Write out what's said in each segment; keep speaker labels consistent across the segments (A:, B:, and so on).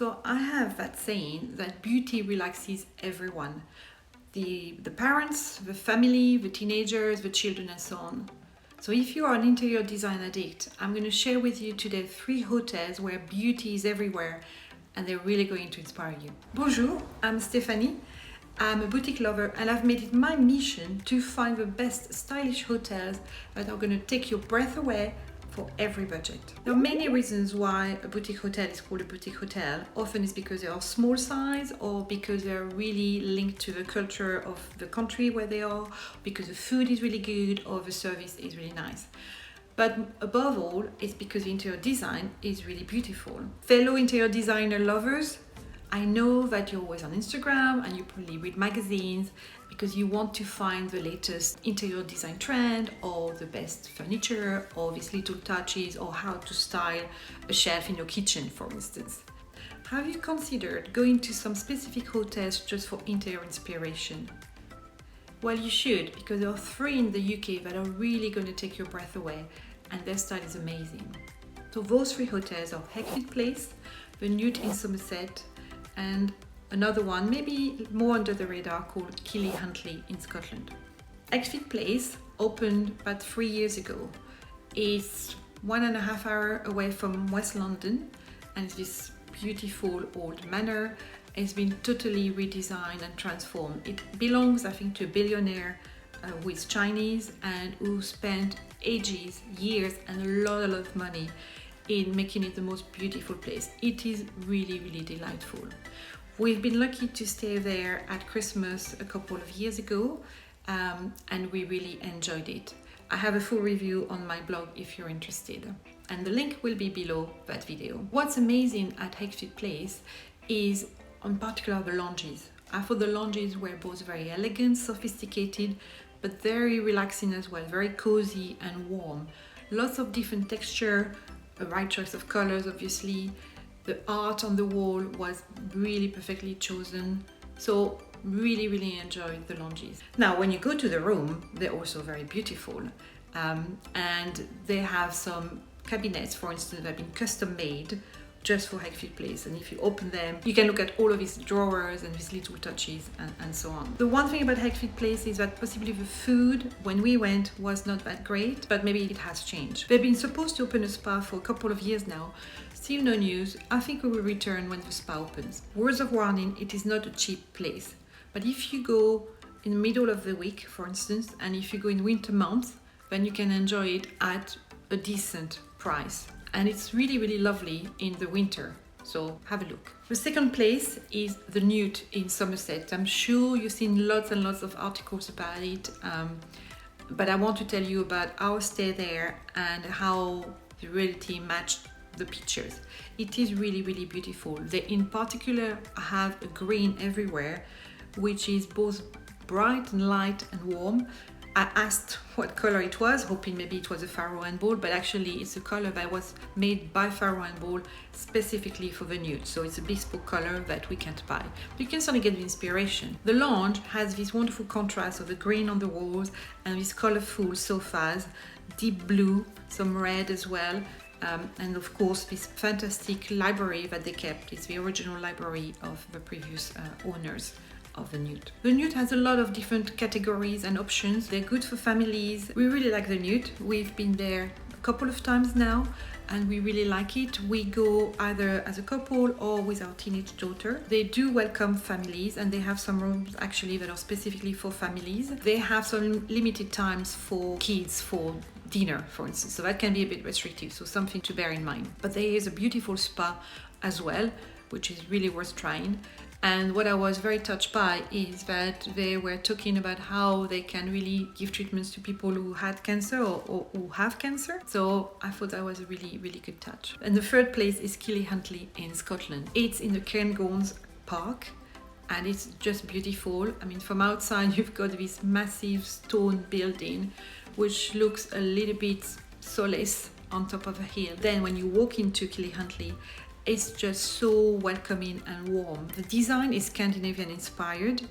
A: So I have that saying that beauty relaxes everyone. The parents, the family, the teenagers, the children and so on. So if you are an interior design addict, I'm going to share with you today 3 hotels where beauty is everywhere and they're really going to inspire you. Bonjour, I'm Stephanie. I'm a boutique lover and I've made it my mission to find the best stylish hotels that are going to take your breath away for every budget. There are many reasons why a boutique hotel is called a boutique hotel. Often it's because they are small size or because they're really linked to the culture of the country where they are, because the food is really good or the service is really nice. But above all, it's because the interior design is really beautiful. Fellow interior designer lovers, I know that you're always on Instagram and you probably read magazines because you want to find the latest interior design trend or the best furniture or these little touches or how to style a shelf in your kitchen, for instance. Have you considered going to some specific hotels just for interior inspiration? Well, you should, because there are 3 in the UK that are really going to take your breath away and their style is amazing. So those 3 hotels are Heckfield Place, the Newt in Somerset, and another one, maybe more under the radar, called KillieHuntly in Scotland. Heckfield Place opened about 3 years ago. It's 1.5 hours away from West London and it's this beautiful old manor. It's been totally redesigned and transformed. It belongs, I think, to a billionaire who is Chinese and who spent ages, years and a lot of money in making it the most beautiful place. It is really, really delightful. We've been lucky to stay there at Christmas a couple of years ago and we really enjoyed it. I have a full review on my blog if you're interested and the link will be below that video. What's amazing at Heckfield Place is in particular the lounges. I thought the lounges were both very elegant, sophisticated, but very relaxing as well, very cozy and warm. Lots of different texture, a right choice of colors obviously. The art on the wall was really perfectly chosen. So really, really enjoyed the lounges. Now, when you go to the room, they're also very beautiful. And they have some cabinets, for instance, that have been custom made just for Heckfield Place. And if you open them, you can look at all of these drawers and these little touches and so on. The one thing about Heckfield Place is that possibly the food, when we went, was not that great, but maybe it has changed. They've been supposed to open a spa for a couple of years now. Still no news. I think we will return when the spa opens. Words of warning, it is not a cheap place. But if you go in the middle of the week, for instance, and if you go in winter months, then you can enjoy it at a decent price. And it's really, really lovely in the winter. So have a look. The second place is the Newt in Somerset. I'm sure you've seen lots and lots of articles about it. But I want to tell you about our stay there and how the reality matched the pictures. It is really, really beautiful. They in particular have a green everywhere, which is both bright and light and warm. I asked what color it was, hoping maybe it was a Farrow and Ball, but actually it's a color that was made by Farrow and Ball specifically for the Newt. So it's a bespoke color that we can't buy. You can certainly get the inspiration. The lounge has this wonderful contrast of the green on the walls and these colorful sofas, deep blue, some red as well. And of course this fantastic library that they kept. It's the original library of the previous owners of the Newt. The Newt has a lot of different categories and options. They're good for families. We really like the Newt. We've been there a couple of times now and we really like it. We go either as a couple or with our teenage daughter. They do welcome families and they have some rooms actually that are specifically for families. They have some limited times for kids for dinner, for instance, so that can be a bit restrictive, so something to bear in mind. But there is a beautiful spa as well, which is really worth trying. And what I was very touched by is that they were talking about how they can really give treatments to people who had cancer or who have cancer. So I thought that was a really, really good touch. And the third place is KillieHuntly in Scotland. It's in the Cairngorms Park and it's just beautiful. I mean, from outside you've got this massive stone building which looks a little bit soulless on top of a hill. Then when you walk into KillieHuntly, it's just so welcoming and warm. The design is Scandinavian inspired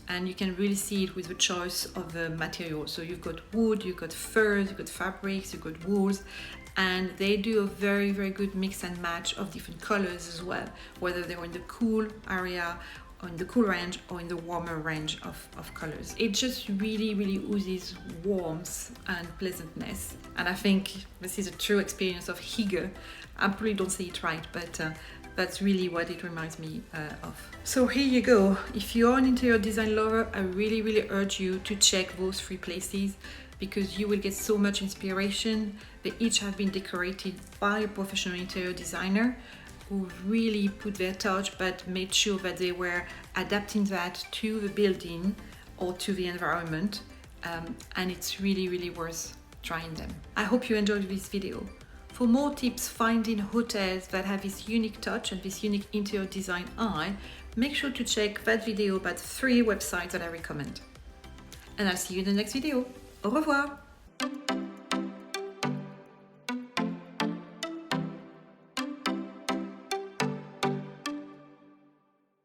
A: and you can really see it with the choice of the material. So you've got wood, you've got furs, you've got fabrics, you've got wools, and they do a very, very good mix and match of different colors as well, whether they're in the cool area or in the cool range or in the warmer range of colors. It just really, really oozes warmth and pleasantness. And I think this is a true experience of hygge. I probably don't say it right, but that's really what it reminds me of. So here you go. If you're an interior design lover, I really, really urge you to check those 3 places, because you will get so much inspiration. They each have been decorated by a professional interior designer who really put their touch, but made sure that they were adapting that to the building or to the environment. And it's really, really worth trying them. I hope you enjoyed this video. For more tips finding hotels that have this unique touch and this unique interior design eye, make sure to check that video about 3 websites that I recommend. And I'll see you in the next video. Au revoir!